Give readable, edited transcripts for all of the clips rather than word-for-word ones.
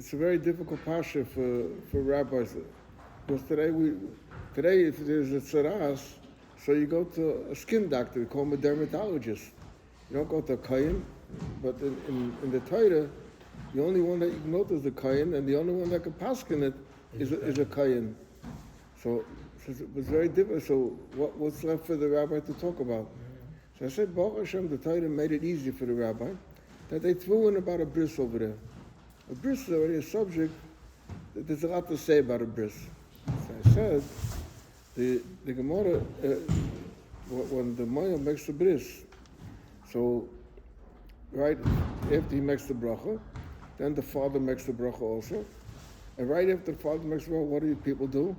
It's a very difficult pasha for rabbis. Because today if there's a tzaras, so you go to a skin doctor, you call him a dermatologist. You don't go to a kohen, but in the Torah, the only one that you can go to is the kohen, and the only one that can paskin it is a kohen. So it was very difficult. So what's left for the rabbi to talk about? So I said, Baruch Hashem, the Torah made it easy for the rabbi that they threw in about a bris over there. A bris is already a subject that there's a lot to say about a bris. So I said, the Gemara, when the Maya makes the bris, so right after he makes the bracha, then the father makes the bracha also, and right after the father makes the bracha, what do people do?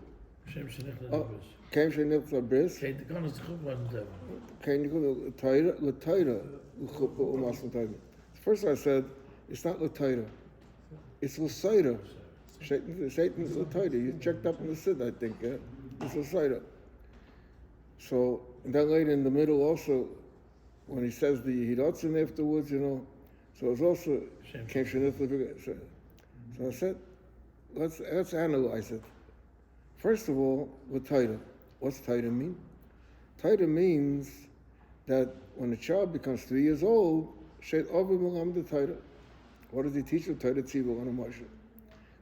Kein shenich la bris. Kein you go to Torah. First I said it's not l'Torah, it's l'Soira. Satan's l'Torah. You checked up in the Sid, I think. Yeah? It's l'Soira. So and then later in the middle also, when he says the Hirotzin afterwards, so it's also kein shenich la bris. So I said, let's analyze it. First of all, with Torah. What's Torah mean? Torah means that when a child becomes 3 years old, the Torah. What does he teach the Torah tzibur on a Moshe?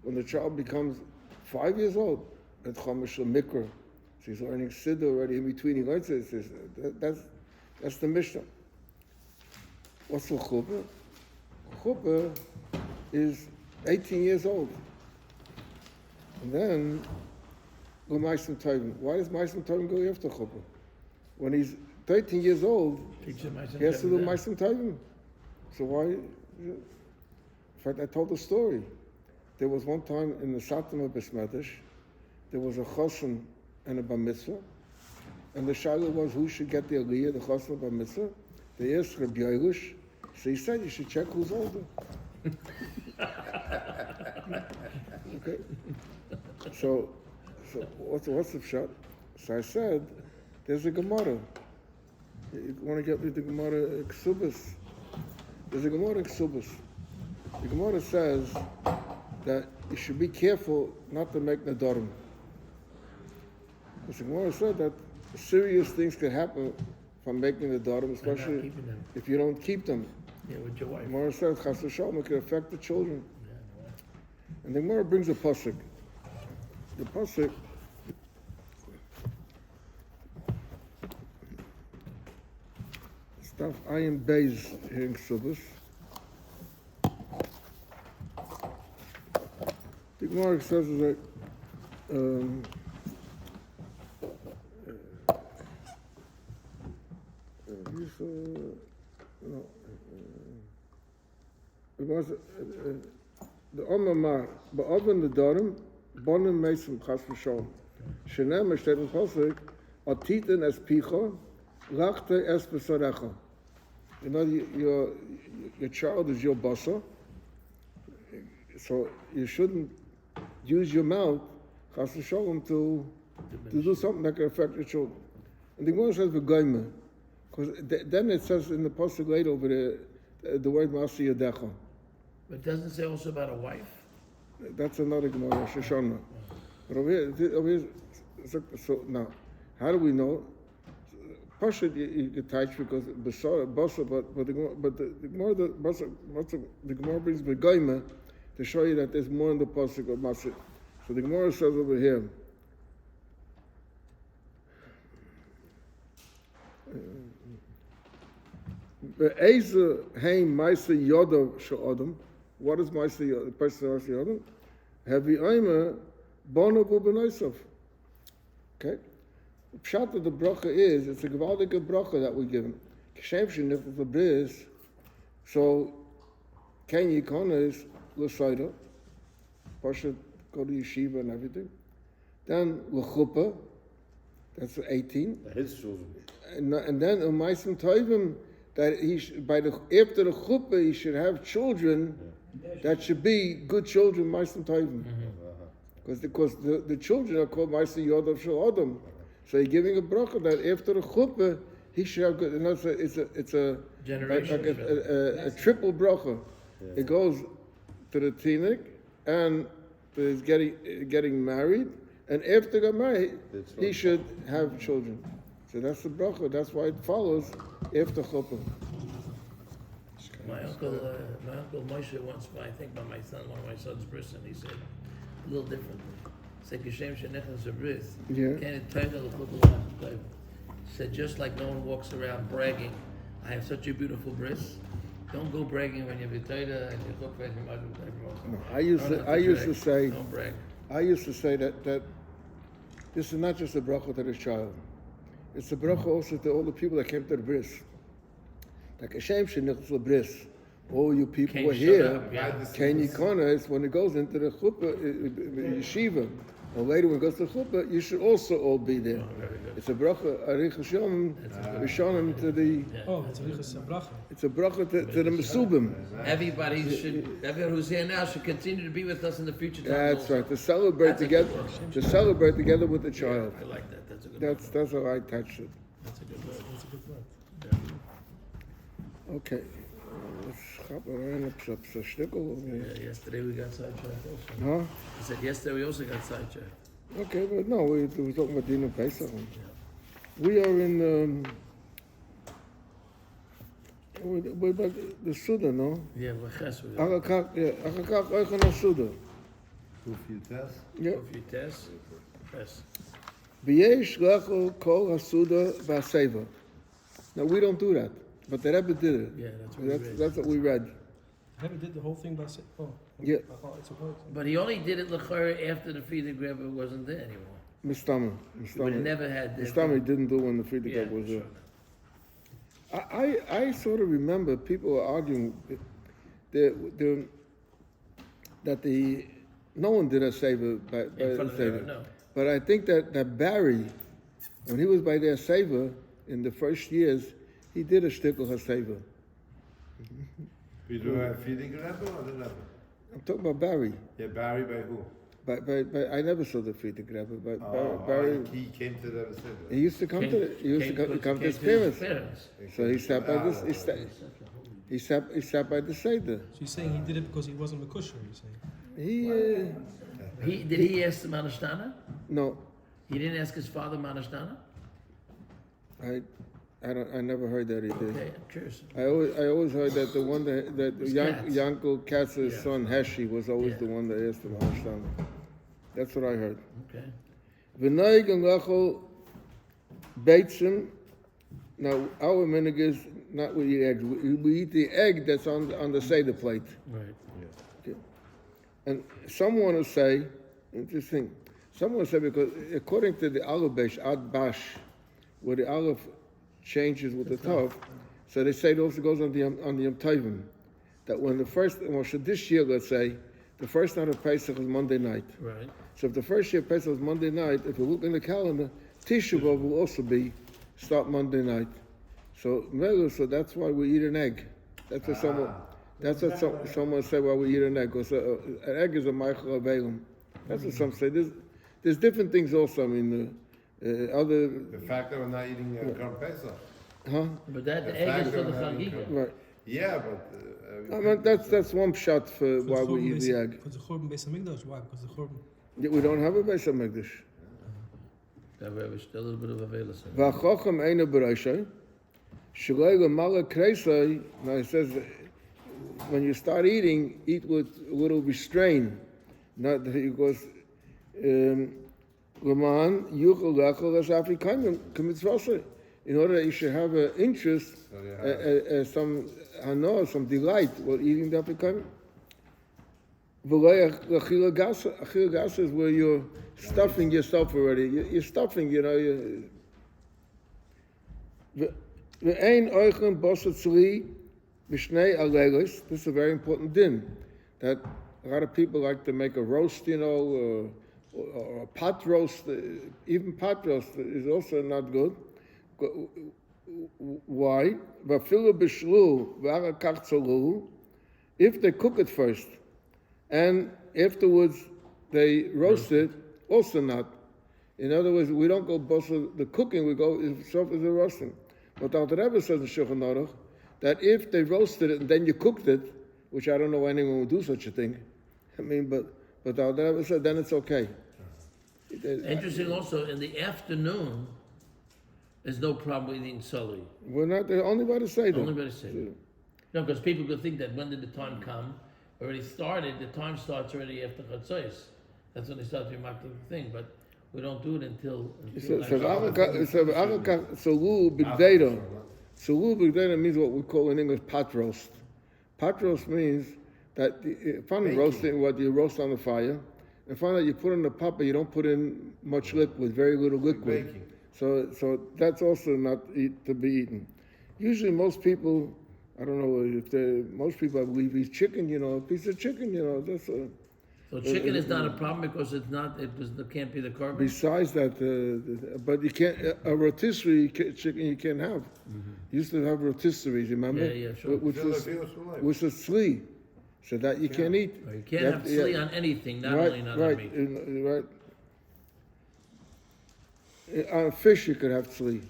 When the child becomes 5 years old, at Chomesh Mikra, so he's learning Siddur already in between. He learns this. That's the Mishnah. What's the chuppah? Chuppah is 18 years old, and then. Why does Ma'asim Tovim go after chuppah? When he's 13 years old, he has to do Ma'asim Tovim. So why? In fact, I told a story. There was one time in the Satam of Besmedish, there was a chosin and a bar mitzvah, and the shaila was who should get the aliyah, the chosin and bar mitzvah. They asked Rabbi Yoelish, so he said you should check who's older. Okay, so what's the shot? So I said, there's a Gemara. You want to get me the Gemara Ksubas? There's a Gemara Ksubas. The Gemara says that you should be careful not to make Nadarim. Because the Gemara said that serious things can happen from making Nadarim, especially if you don't keep them. Yeah, with your wife. The Gemara says Chas v'Shalom, it can affect the children. Yeah, no. And the Gemara brings a pasuk. The pasuk stuff I am based here in Ksubas. The Gemara says that it was the Omar Ba'oven the Dorim Bonim Mesim Chas v'Shalom. Shenem steht in Pasuk Atiten es Picha Lachte es Besarecha. Your child is your basa, so you shouldn't use your mouth, chas v'shalom, to do something that can affect your children. And the Gemara says v'goyme, because then it says in the pasuk later over there the word ma'asi yadecha. But it doesn't say also about a wife? That's another Gemara, Shoshana. But over here, so now, how do we know? Pasha you get touched because basa, but the Gemara brings begoyma to show you that there's more in the pasuk of masik. So the Gemara says over here. Be'eza heim ma'aser yodav she'odam. What is ma'aser yodav? The person ma'aser yodav. Hevi oimer bono b'benaisav. Okay. The pshat of the bracha is, it's a gewaldige bracha that we give him. Kishem shenifel the bris, so Ken Yikona is l'soida, Pasha go to yeshiva and everything. Then l'chuppah, that's 18. His children. And then u'maisim toivim, that after the chuppah he should have children that should be good children, maisim toivim. Because the children are called maisim yodav shel adam. So you're giving a bracha that after the chuppah he should have good. It's a generation, like a triple bracha. Yeah. It goes to the teenage, and is getting married, and after get married, he should have children. So that's the bracha. That's why it follows after chuppah. My uncle Moshe once, I think by one of my son's bris, and he said a little different. He said, "Kishem shenechnas bris." Yeah. He said, just like no one walks around bragging, I have such a beautiful bris. Don't go bragging when you have your taita and you cook for I used to say, don't brag. I used to say that this is not just a bracha to the child. It's a bracha also to all the people that came to the bris. Like Hashem shenichnas bris. All you people were here. Ken Yikona is when it goes into the chuppah, yeshiva, or later when it goes to the chuppah, you should also all be there. It's a bracha, arichas yom, rishonim to the. Oh, it's a bracha. It's a bracha to the mesubim. Everybody who's here now should continue to be with us in the future. That's right. To celebrate together. To celebrate together with the child. I like that. That's a good. That's how I touched it. That's a good word. That's a good word. Okay. Let's hop around up a shtickle over here. Yeah, yesterday we got sidetracked also. Huh? I said yesterday we also got sidetracked. Okay, but no, we were talking about Dina Pesach. We are in we're about the Suda, no? Yeah, we're ches. Achakak oichen Suda. Yeah. If you test, yes. V'yesh lecho kol hasuda v'aseva. Now we don't do that, but the Rebbe did it. Yeah, that's what we read. That's what we read. Rebbe did the whole thing by saying, Yeah. it's a word. But he only did it l'chor after the Friedrich Rebbe wasn't there anymore. Mistama. But he never had that. Mistama didn't do when the Friedrich Yeah, Rebbe was there. sure. I sort of remember people were arguing that no one did a saver by In front of the saver. Rebbe, no. But I think that Barry, when he was by their saver in the first years, he did a shtickle hasaver. You do a feeding Rebbe or the Rebbe? I'm talking about Barry. Yeah, Barry by who? But I never saw the Friedrich Rebbe. But Barry, he came to the Rebbe. he used to come to come to his parents. So he sat by this. He sat by the seder. So you're saying he did it because he wasn't a kusher, you're saying? Did he ask the Manashtana? No, He didn't ask his father Manashtana? I never heard that he did. Okay, I'm curious. I always heard that the one that Katz. Yankel Katz's Yeah. son Heshi was always Yeah. the one that asked him Hashtana. That's what I heard. Okay. V'noig and lachol beitzim. Now our minig is not we eat eggs. We eat the egg that's on the seder plate. Right. Okay. And some want to say, interesting. Some want to say because according to the Aleph Besh Ad Bash, where the Aleph changes with the Tav, so they say it also goes on the Yom Tovim. That when this year, let's say, the first night of Pesach is Monday night. Right. So if the first year Pesach is Monday night, if you look in the calendar, Tisha B'Av will also start Monday night. So that's why we eat an egg. That's what someone said why we eat an egg. Because an egg is a Meichel Avelim. That's what some say. There's different things also. I mean, other. The fact that we're not eating Korban Pesach. Huh? But the egg is for the Chagiga. Right. Yeah, but. I mean, that's one shot for why we eat the egg. Because the Churban Beis HaMikdash, why? Because the Churban... Yeah, we don't have a Beis HaMikdash. That we have still a little bit of availability. V'achochem eina b'reishay, shloi l'mala kreisay. Now it says, when you start eating, eat with a little restraint. Not because L'man yuchel lechol asafi kaimim k'mitzvasay. In order that you should have an interest, some delight while eating the apikaimim. Achila gasa is where you're stuffing yourself already. You're stuffing, Ve'ein oichem bosa tzli b'shnei alelos. This is a very important din. That a lot of people like to make a roast, or a pot roast. Even pot roast is also not good. Why? V'afilu b'shlu v'arakach tzolu. If they cook it first, and afterwards they roast it, also not. In other words, we don't go both the cooking, we go itself as the roasting. But the Rebbe says in Shulchan Aruch that if they roasted it and then you cooked it, which I don't know anyone would do such a thing. I mean, but But the Rebbe said then it's okay. Interesting also, in the afternoon, there's no problem with eating sully. We're not only by the Seder. Only by the Seder. No, because people could think that when did the time come? Already started, the time starts already after Chatzos. That's when they start to mark the thing, but we don't do it until Salul B'Gdeira. Salul B'Gdeira means what we call in English pot roast. Pot roast means that finally roasting what you roast on the fire, and finally you put in the pot, but you don't put in much liquid, very little liquid. Baking. So that's also not to be eaten. Usually most people, I don't know if most people I believe eat chicken, a piece of chicken, that's a... So chicken is not a problem because it can't be the carbon. Besides that, but you can't, a rotisserie chicken you can't have. You used to have rotisseries, remember? Yeah, sure. Which was sli. So that you can't eat. You can't have sli on anything, not only on meat. Right. On fish you could have sli.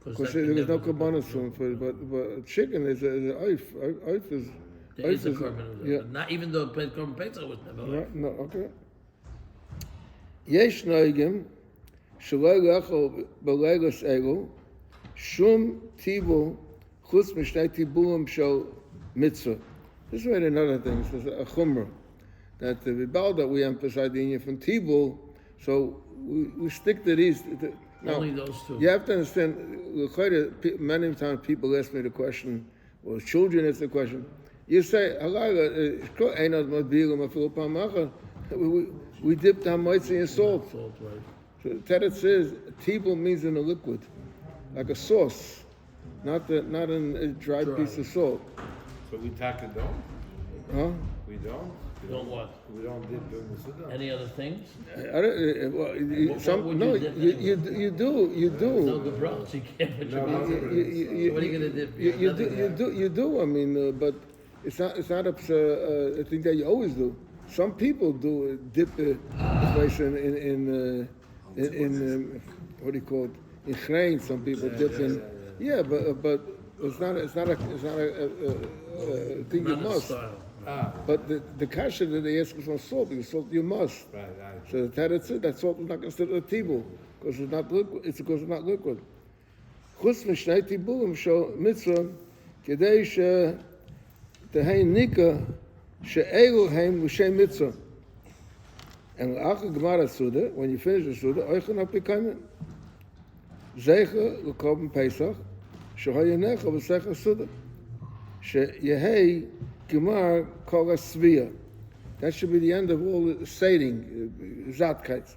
Because there was no kabbalah for it, but chicken is an oif. Oif is... There is a carbon, but not even though carbon pizza was never right, no, okay. Yesh noigim shaloi lechol b'leilos elu shum tibu chutz mishnei tiburim shel mitzvah. This is another thing. This is a chumrah that the Rebal that we emphasize the union from tibul. So we stick to these. Now, only those two. You have to understand. Many times people ask me the question, or children ask the question. You say, we dipped our mitzvah in salt. Salt, right. So Teretz says, tibul means in a liquid, like a sauce, not in a dry piece of salt. So we tack it down? Huh? We don't? Don't what? We don't dip during the Sudan. Any other things? I don't, well, you do. No gebrots, you can't put your mouth in. So what are you going to dip? You do. I mean, but it's not a thing that you always do. Some people do dip the place in what do you call it? In grain. Some people dip in. Yeah, but it's not a thing you must. But the kasha that they ask is on salt, because salt you must. Right. So that's it. That salt is not considered a tibul because it's not liquid. It's because it's not liquid. Chutz mishnei tiburim shel mitzvah kedei shetehein nika she'elu heim l'shem mitzvah. And after Gemara Suda, when you finish the Suda, oichen apikayim zeicha l'korban Pesach shehoyanecha v'secha Suda she'yehei Gemar kol svia. That should be the end of all the stating, zatkeit.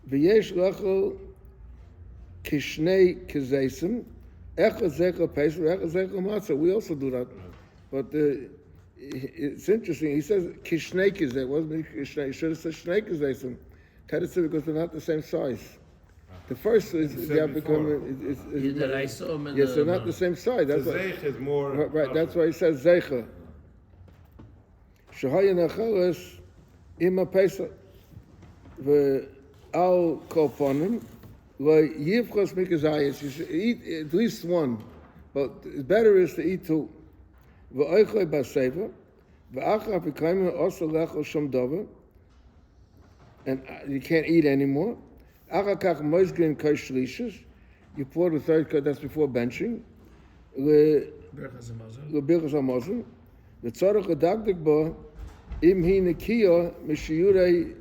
V'yesh lechol kishnei kezesim, echad zecha pesach, echad zecha matzah. We also do that. But it's interesting. He says kishnei kezeh. Wasn't it kishnei? He should have said shnei kezesim. Because they're not the same size. The first is they have become. Yes, they're not the same size. That's The zeich is more. Right. That's why he says zeicha. Shehayin acheres ima pesach ve'al kolponim le'yivchos mikazayis. You should eat at least one, but better is to eat two. Ve'oichlei b'seiva ve'achar v'kayim also lechol shom dover, and you can't eat anymore. Achakach moizgin kosh. You pour the third cut. That's before benching. Le birchas hamazon. The tzarich adagdik bo im hi nekiya mishiyurei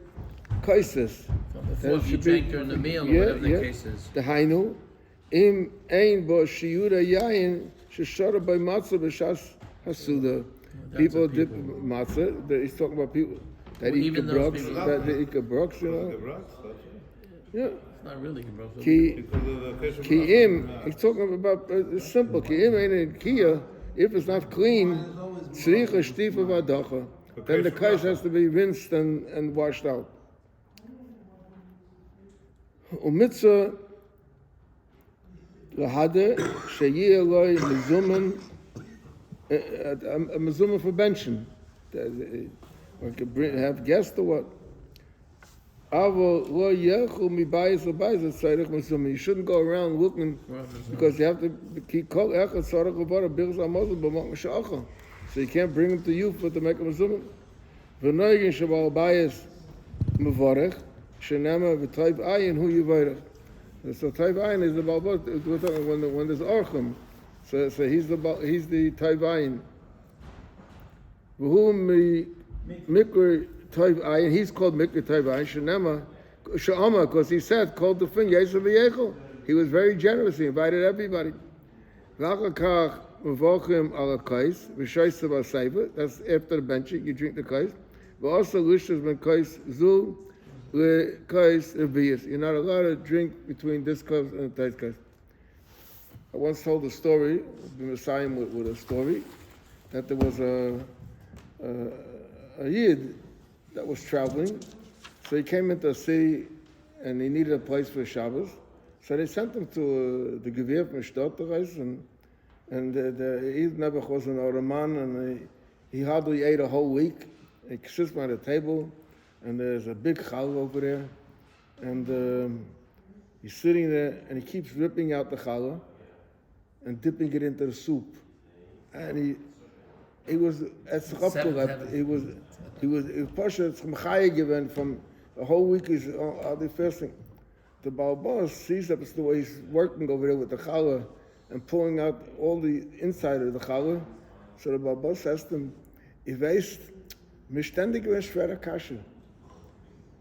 kaises. Before you drink during the meal, or whatever the case is. The hainu im ein bo shiyurei yayin sheshara by matzah b'shas hasuda. People dip matzah. He's talking about people that eat gebrocks. That they eat gebrocks, Yeah. It's not really gebroch. Ki'im, he's talking about, it's simple. Ki'im ain't in Kia. If it's not clean, tzricha shtifa v'adacha. Then the kais has to be rinsed and washed out. Umitzah lahade sheyeh loy mezumen, a mezumen for benching. Or have guests or what? You shouldn't go around looking because you have to keep so you can't bring them to you to make a mezumah. V'noigin shebal bayis mevorech, shenema v'tayv ayin hu yivorech. So tayv ayin is the balbot when there's orchum. So he's the tayv ayin. V'hu mikra tayv ayin. He's called mikra tayv ayin. Shenema she'ama, because he said, called the thing Yisrael v'yechel. He was very generous. He invited everybody. V'achakach mevochim ala kais v'shoysa b'seiva. That's after the benching. You drink the kais. But also lushas ben kais zul le-kais revius. You're not allowed to drink between this kais and the tais kais. I once told a story, been Messiah with a story, that there was a Yid that was traveling. So he came into a city and he needed a place for Shabbos. So they sent him to the Gewirr from Shtottereis, and the Yid Nebuch was an Oraman, and he hardly ate a whole week. He sits by the table, and there's a big challah over there, and he's sitting there, and he keeps ripping out the challah and dipping it into the soup, and he was at Schoppelet. He was Pasha Tzmachaya given from the whole week. He's all the fasting. The Balbas sees that it's the way he's working over there with the challah and pulling out all the inside of the challah. So the Balbas asked him, "If Mishtendig was schwerer kasha.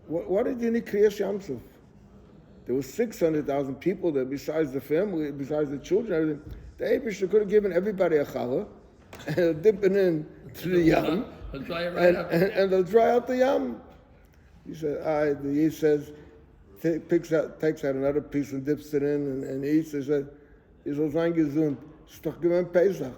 What did you need Kriyas Yamsuf? There was 600,000 people there besides the family, besides the children, everything. The Abishah could have given everybody a challah and dip it in to the yam, and they'll dry out the yam." He said, the Yid says, takes out another piece and dips it in and eats. He said, "Is all sein gesund. Ist doch gewinn Pesach."